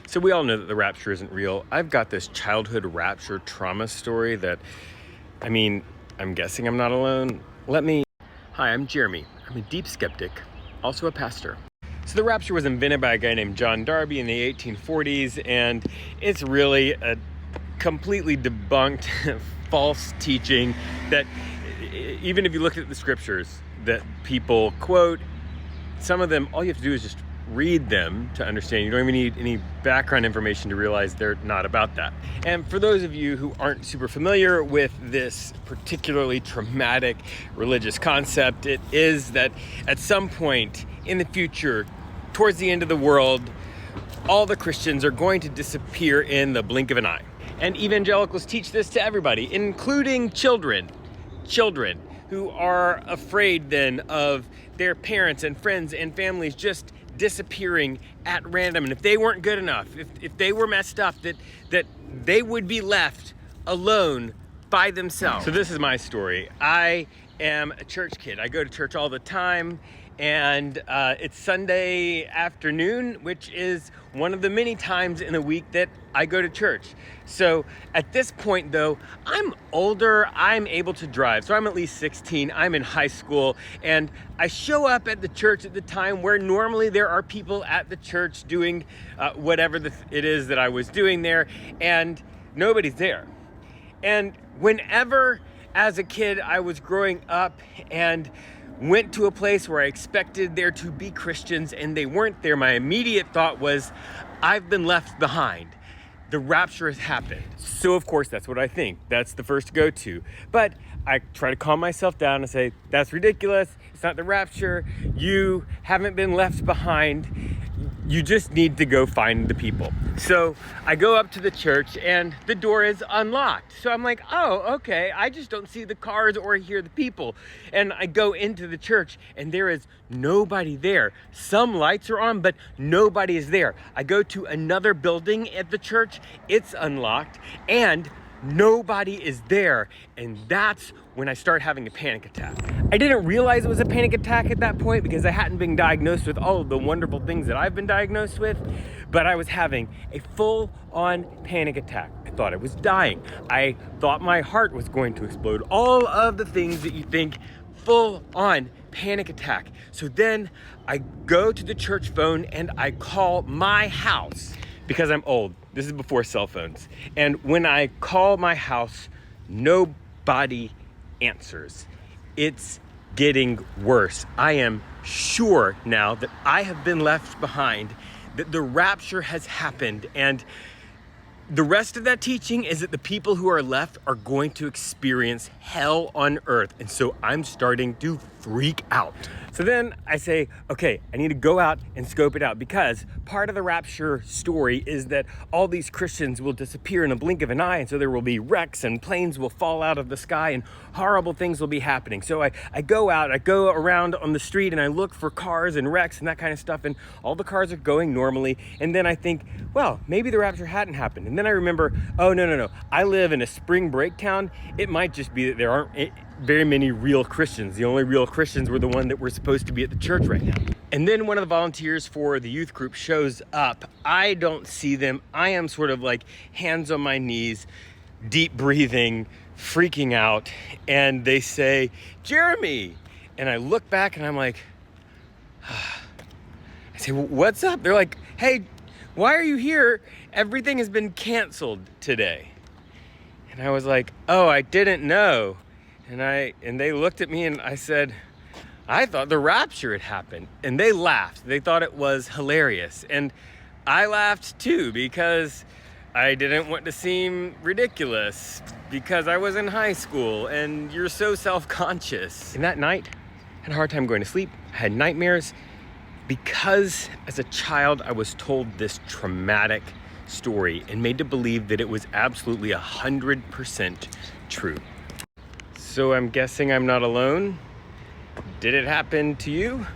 So we all know that the rapture isn't real. I've got this childhood rapture trauma story that, I'm guessing I'm not alone. Hi, I'm Jeremy. I'm a deep skeptic, also a pastor. So the rapture was invented by a guy named John Darby in the 1840s, and it's really a completely debunked false teaching that even if you look at the scriptures that people quote, some of them, all you have to do is just read them to understand. You don't even need any background information to realize they're not about that. And for those of you who aren't super familiar with this particularly traumatic religious concept, it is that at some point in the future, towards the end of the world, all the Christians are going to disappear in the blink of an eye. And evangelicals teach this to everybody, including children who are afraid then of their parents and friends and families just disappearing at random. And if they weren't good enough, if they were messed up, that they would be left alone by themselves. So this is my story. I am a church kid. I go to church all the time, and it's Sunday afternoon, which is one of the many times in the week that I go to church. So at this point though, I'm older, I'm able to drive. So I'm at least 16, I'm in high school, and I show up at the church at the time where normally there are people at the church doing whatever it is that I was doing there, and nobody's there. And whenever as a kid I was growing up and went to a place where I expected there to be Christians and they weren't there, my immediate thought was, I've been left behind. The rapture has happened. So of course that's what I think. That's the first go-to. But I try to calm myself down and say, that's ridiculous. It's not the rapture. You haven't been left behind. You just need to go find the people. So I go up to the church and the door is unlocked. So I'm like, oh, okay. I just don't see the cars or hear the people. And I go into the church and there is nobody there. Some lights are on, but nobody is there. I go to another building at the church. It's unlocked and nobody is there. And that's when I start having a panic attack. I didn't realize it was a panic attack at that point because I hadn't been diagnosed with all of the wonderful things that I've been diagnosed with, but I was having a full-on panic attack. I thought I was dying. I thought my heart was going to explode. All of the things that you think, full-on panic attack. So then I go to the church phone and I call my house because I'm old. This is before cell phones. And when I call my house, nobody answers. It's getting worse. I am sure now that I have been left behind, that the rapture has happened, and the rest of that teaching is that the people who are left are going to experience hell on earth. And so I'm starting to freak out. So then I say, okay, I need to go out and scope it out, because part of the rapture story is that all these Christians will disappear in a blink of an eye. And so there will be wrecks and planes will fall out of the sky and horrible things will be happening. So I go out, I go around on the street and I look for cars and wrecks and that kind of stuff. And all the cars are going normally. And then I think, well, maybe the rapture hadn't happened. And then I remember, oh, no. I live in a spring break town. It might just be that there aren't very many real Christians. The only real Christians were the one that were supposed to be at the church right now. And then one of the volunteers for the youth group shows up. I don't see them. I am sort of like hands on my knees, deep breathing, freaking out. And they say, Jeremy. And I look back and I'm like, I say, what's up? They're like, hey, why are you here? Everything has been canceled today. And I was like, oh, I didn't know. And they looked at me and I said, I thought the rapture had happened. And they laughed. They thought it was hilarious. And I laughed too, because I didn't want to seem ridiculous, because I was in high school and you're so self-conscious. And that night, I had a hard time going to sleep. I had nightmares because as a child, I was told this traumatic story and made to believe that it was absolutely 100% true. So I'm guessing I'm not alone. Did it happen to you?